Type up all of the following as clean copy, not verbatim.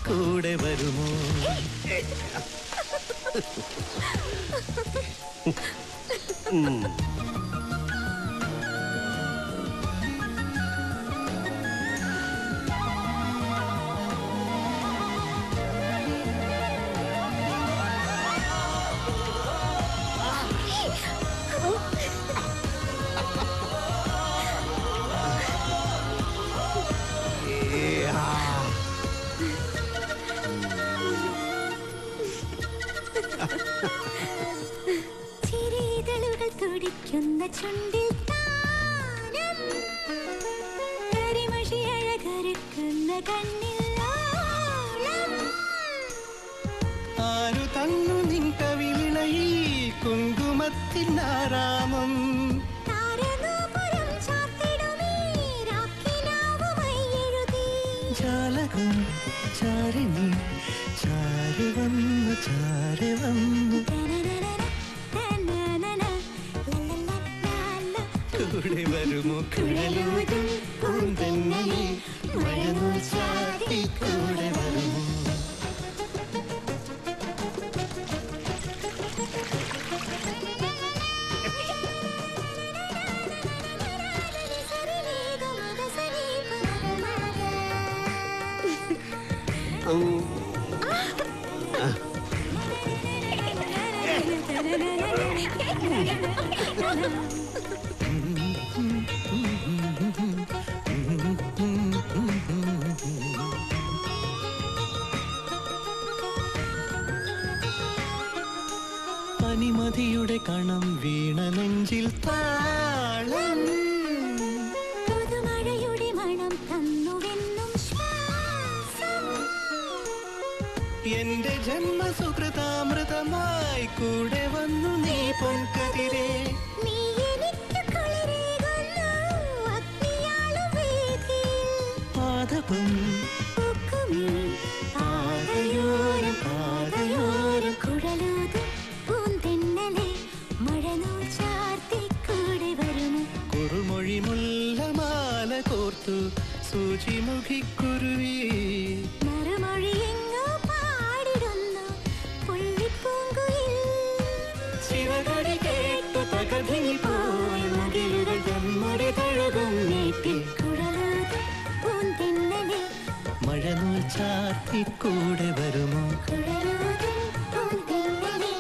കൂടെ വരുമോ? ചിരിതളുകൾ തുടിക്കുന്ന ചുണ്ടിൽ താരം, കരിമഷി അഴകരുക്കുന്ന കണ്ണിൽ ഓളം. ആരു തന്നു നിൻ കവിളിണയിൽ കുങ്കുമത്തിനാരാമം? താരനൂപുരം ചാർത്തിടുമീ രാക്കിനാവുമായി എഴുതി. ജാലകം ചാരിണി ചാരി വന്നു ചാരി വന്നു കൂടെ വരുമോ? കുഴലൂതും പൂന്തന്നലെ മഴനൂൽ ചാർത്തി കൂടെ വരുമോ? പനിമതിയുടെ കണം വീണ നെഞ്ചിൽ താളം, പുതുമഴയുടെ മണം തന്നുവെന്നും ശ്വാസം. എന്റെ ജന്മസുകൃതാമൃതമായി കൂടെ വന്നു നീ പൊൻകതിരെ. നീ എനിക്ക് കുളിരേകുന്നു അഗ്നിയാളും വേദിയിൽ. പാദപം പൂക്കുമീ പാതയോരം പാതയോരം കുഴലൂതും പൂന്തെന്നലെ മഴനൂൽ ചാർത്തി കൂടെ വരുമോ? കുറുമൊഴി മുല്ലമാല കോർത്തു സൂചിമുഖിക്കുരുവി. മറുമൊഴി എങ്ങോ പാടിടുന്നു പുള്ളിപ്പൂങ്കുയിൽ. ശിവകടി കേട്ടു തകതിനി പോയി മകിലുകൾ നമ്മുടെ തഴകും നീട്ടിൽ. കുഴലൂതും പൂന്തെന്നലെ മഴനൂൽ ചാർത്തി കൂടെ വരുമോ? കുഴലൂതും പൂന്തെന്നലെ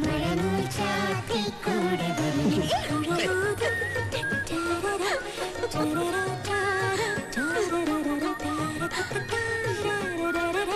മഴനൂൽ ചാർത്തി കൂടെ വരുമോ? കുഴലൂതും ടരര ടരര ടരര ടരര ടരര.